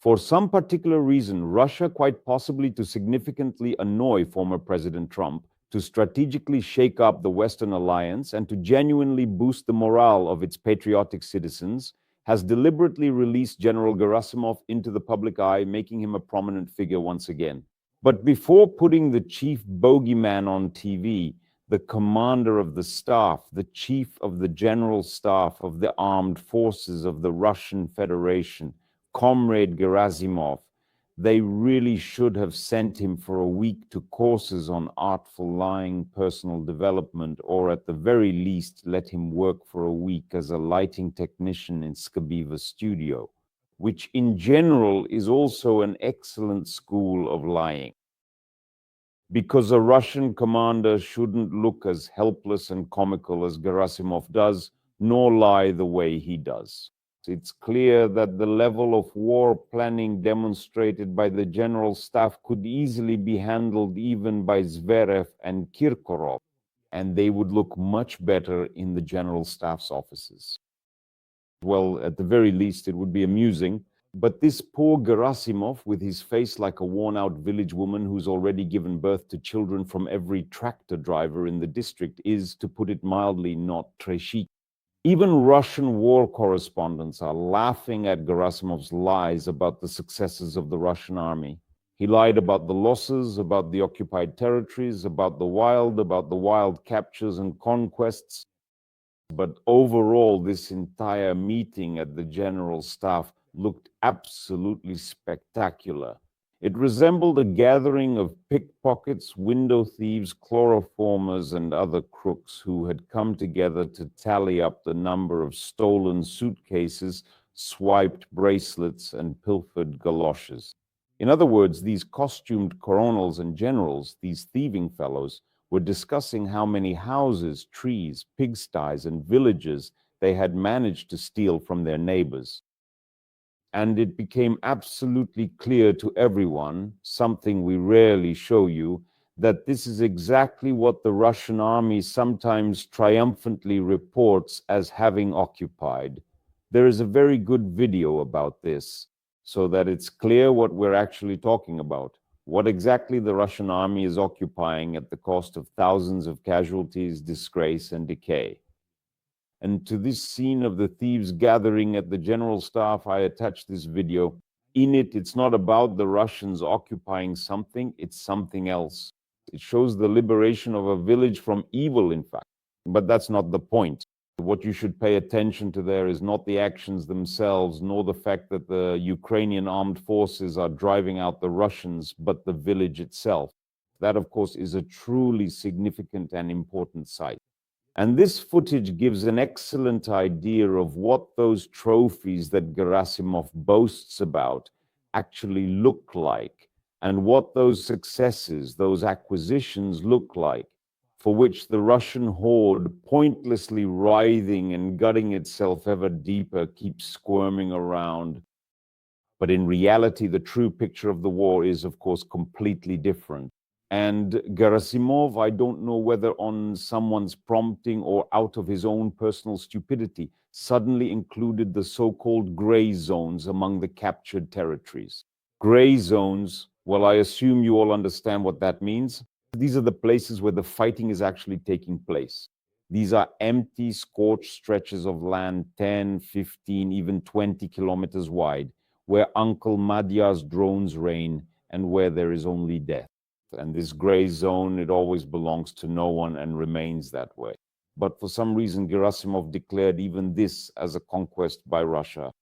For some particular reason, Russia, quite possibly to significantly annoy former President Trump, to strategically shake up the Western alliance, and to genuinely boost the morale of its patriotic citizens, has deliberately released General Gerasimov into the public eye, making him a prominent figure once again. But before putting the chief bogeyman on TV, the commander of the staff, the chief of the general staff of the armed forces of the Russian Federation, Comrade Gerasimov, they really should have sent him for a week to courses on artful lying, personal development, or at the very least let him work for a week as a lighting technician in Skabiva's studio, which in general is also an excellent school of lying. Because a Russian commander shouldn't look as helpless and comical as Gerasimov does, nor lie the way he does. It's clear that the level of war planning demonstrated by the general staff could easily be handled even by Zverev and Kirkorov, and they would look much better in the general staff's offices. Well, at the very least, it would be amusing. But this poor Gerasimov, with his face like a worn-out village woman who's already given birth to children from every tractor driver in the district, is, to put it mildly, not très chic. Even Russian war correspondents are laughing at Gerasimov's lies about the successes of the Russian army. He lied about the losses, about the occupied territories, about the wild captures and conquests. But overall, this entire meeting at the General Staff looked absolutely spectacular. It resembled a gathering of pickpockets, window thieves, chloroformers, and other crooks who had come together to tally up the number of stolen suitcases, swiped bracelets, and pilfered galoshes. In other words, these costumed coronels and generals, these thieving fellows, were discussing how many houses, trees, pigsties, and villages they had managed to steal from their neighbors. And it became absolutely clear to everyone, something we rarely show you, that this is exactly what the Russian army sometimes triumphantly reports as having occupied. There is a very good video about this, so that it's clear what we're actually talking about, what exactly the Russian army is occupying at the cost of thousands of casualties, disgrace, and decay. And to this scene of the thieves gathering at the General Staff, I attached this video. In it, it's not about the Russians occupying something, it's something else. It shows the liberation of a village from evil, in fact. But that's not the point. What you should pay attention to there is not the actions themselves, nor the fact that the Ukrainian armed forces are driving out the Russians, but the village itself. That, of course, is a truly significant and important sight. And this footage gives an excellent idea of what those trophies that Gerasimov boasts about actually look like, and what those successes, those acquisitions look like, for which the Russian horde, pointlessly writhing and gutting itself ever deeper, keeps squirming around. But in reality, the true picture of the war is, of course, completely different. And Gerasimov, I don't know whether on someone's prompting or out of his own personal stupidity, suddenly included the so-called gray zones among the captured territories. Gray zones, well, I assume you all understand what that means. These are the places where the fighting is actually taking place. These are empty, scorched stretches of land 10, 15, even 20 kilometers wide, where Uncle Madyar's drones reign and where there is only death. And this gray zone, it always belongs to no one and remains that way. But for some reason, Gerasimov declared even this as a conquest by Russia.